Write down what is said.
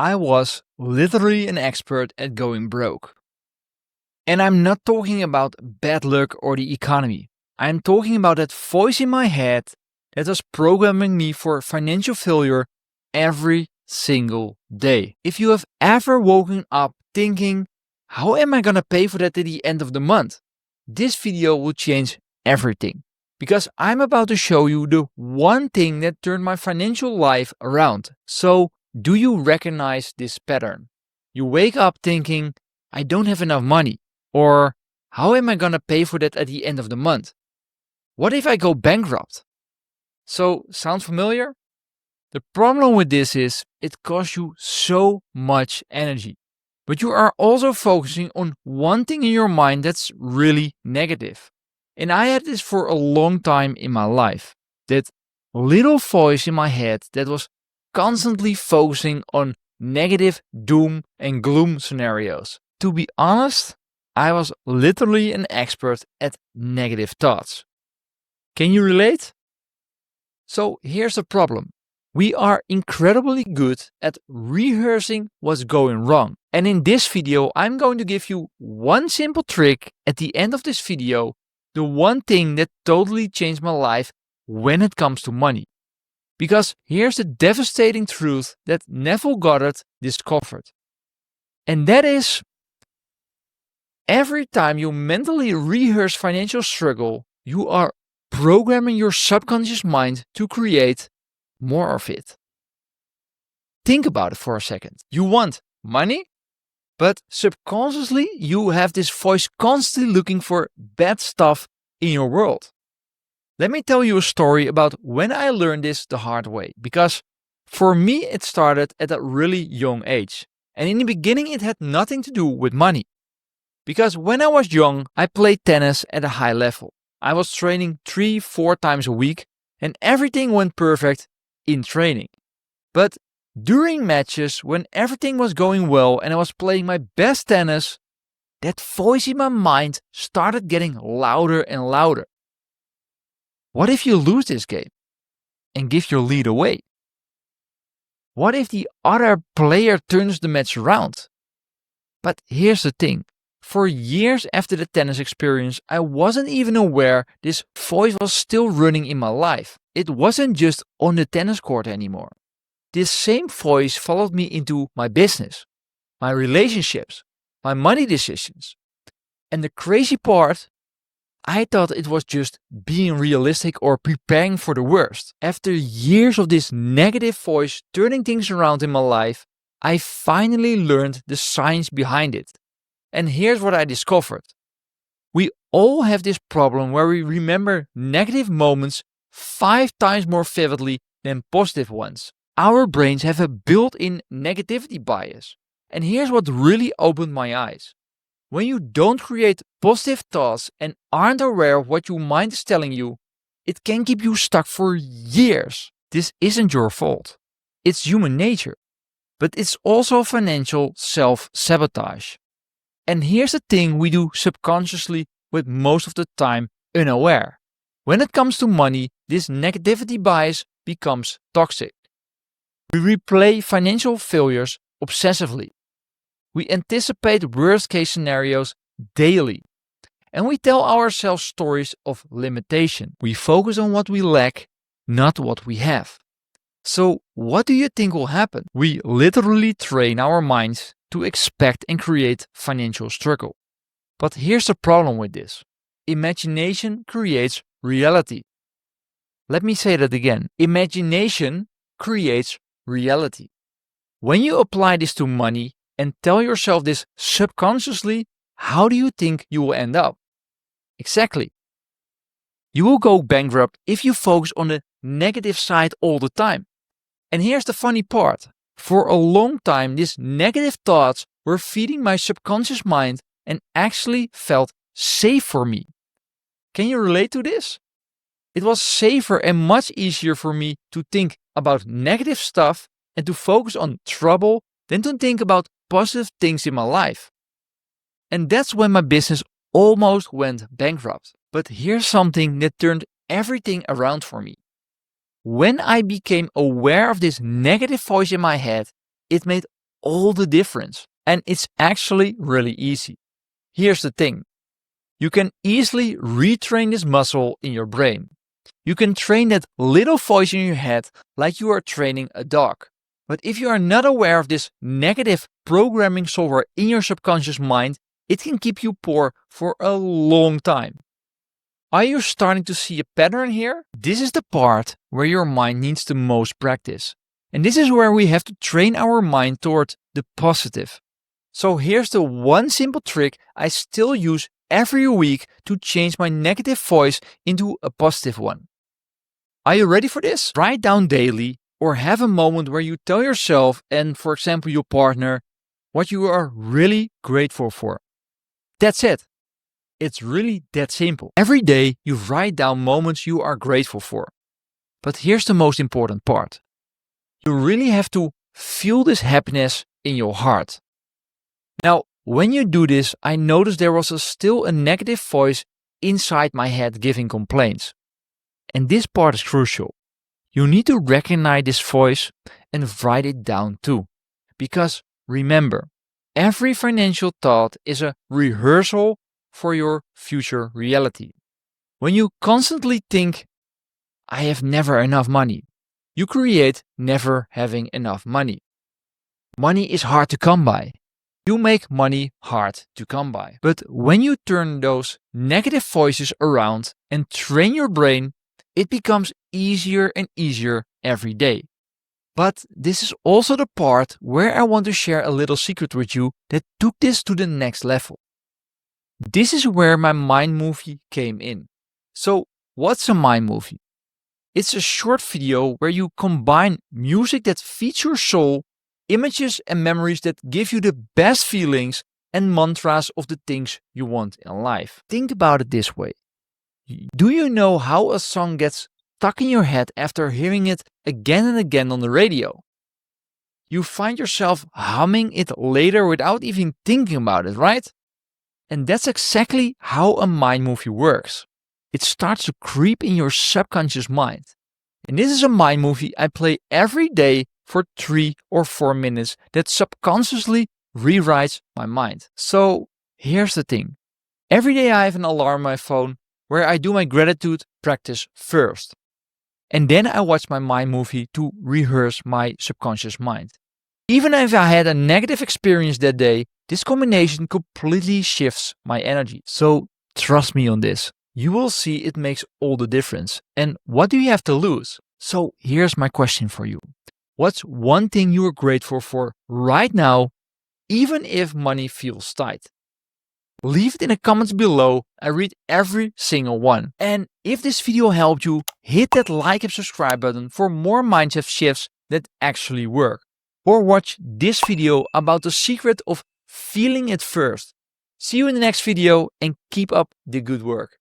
I was literally an expert at going broke. And I'm not talking about bad luck or the economy. I'm talking about that voice in my head that was programming me for financial failure every single day. If you have ever woken up thinking, how am I gonna pay for that at the end of the month? This video will change everything. Because I'm about to show you the one thing that turned my financial life around. So, do you recognize this pattern? You wake up thinking, I don't have enough money. Or, how am I gonna pay for that at the end of the month? What if I go bankrupt? So, sound familiar? The problem with this is it costs you so much energy. But you are also focusing on one thing in your mind that's really negative. And I had this for a long time in my life. That little voice in my head that was constantly focusing on negative doom and gloom scenarios. To be honest, I was literally an expert at negative thoughts. Can you relate? So here's the problem. We are incredibly good at rehearsing what's going wrong. And in this video, I'm going to give you one simple trick at the end of this video, the one thing that totally changed my life when it comes to money. Because here's the devastating truth that Neville Goddard discovered. And that is, every time you mentally rehearse financial struggle, you are programming your subconscious mind to create more of it. Think about it for a second. You want money, but subconsciously you have this voice constantly looking for bad stuff in your world. Let me tell you a story about when I learned this the hard way, because for me it started at a really young age. And in the beginning it had nothing to do with money. Because when I was young, I played tennis at a high level. I was training 3-4 times a week and everything went perfect in training. But during matches, when everything was going well and I was playing my best tennis, that voice in my mind started getting louder and louder. What if you lose this game and give your lead away? What if the other player turns the match around? But here's the thing. For years after the tennis experience, I wasn't even aware this voice was still running in my life. It wasn't just on the tennis court anymore. This same voice followed me into my business, my relationships, my money decisions. And the crazy part, I thought it was just being realistic or preparing for the worst. After years of this negative voice turning things around in my life, I finally learned the science behind it. And here's what I discovered. We all have this problem where we remember negative moments 5 times more vividly than positive ones. Our brains have a built-in negativity bias. And here's what really opened my eyes. When you don't create positive thoughts and aren't aware of what your mind is telling you, it can keep you stuck for years. This isn't your fault. It's human nature. But it's also financial self-sabotage. And here's the thing we do subconsciously with most of the time unaware. When it comes to money, this negativity bias becomes toxic. We replay financial failures obsessively. We anticipate worst-case scenarios daily. And we tell ourselves stories of limitation. We focus on what we lack, not what we have. So, what do you think will happen? We literally train our minds to expect and create financial struggle. But here's the problem with this. Imagination creates reality. Let me say that again. Imagination creates reality. When you apply this to money and tell yourself this subconsciously, how do you think you will end up? Exactly. You will go bankrupt if you focus on the negative side all the time. And here's the funny part. For a long time, these negative thoughts were feeding my subconscious mind and actually felt safe for me. Can you relate to this? It was safer and much easier for me to think about negative stuff and to focus on trouble than to think about positive things in my life. And that's when my business almost went bankrupt. But here's something that turned everything around for me. When I became aware of this negative voice in my head, it made all the difference. And it's actually really easy. Here's the thing. You can easily retrain this muscle in your brain. You can train that little voice in your head like you are training a dog. But if you are not aware of this negative programming software in your subconscious mind, it can keep you poor for a long time. Are you starting to see a pattern here? This is the part where your mind needs the most practice. And this is where we have to train our mind toward the positive. So here's the one simple trick I still use every week to change my negative voice into a positive one. Are you ready for this? Write down daily or have a moment where you tell yourself and, for example, your partner, what you are really grateful for. That's it. It's really that simple. Every day you write down moments you are grateful for. But here's the most important part. You really have to feel this happiness in your heart. Now, when you do this, I noticed there was still a negative voice inside my head giving complaints. And this part is crucial. You need to recognize this voice and write it down too. Because remember, every financial thought is a rehearsal for your future reality. When you constantly think, I have never enough money, you create never having enough money. Money is hard to come by. You make money hard to come by. But when you turn those negative voices around and train your brain, it becomes easier and easier every day. But this is also the part where I want to share a little secret with you that took this to the next level. This is where my mind movie came in. So, what's a mind movie? It's a short video where you combine music that feeds your soul, images and memories that give you the best feelings, and mantras of the things you want in life. Think about it this way. Do you know how a song gets stuck in your head after hearing it again and again on the radio? You find yourself humming it later without even thinking about it, right? And that's exactly how a mind movie works. It starts to creep in your subconscious mind. And this is a mind movie I play every day for 3 or 4 minutes that subconsciously rewrites my mind. So here's the thing. Every day I have an alarm on my phone where I do my gratitude practice first. And then I watch my mind movie to rehearse my subconscious mind. Even if I had a negative experience that day, this combination completely shifts my energy. So trust me on this. You will see it makes all the difference. And what do you have to lose? So here's my question for you. What's one thing you are grateful for right now, even if money feels tight? Leave it in the comments below. I read every single one. And if this video helped you, hit that like and subscribe button for more mindset shifts that actually work. Or watch this video about the secret of feeling it first. See you in the next video and keep up the good work.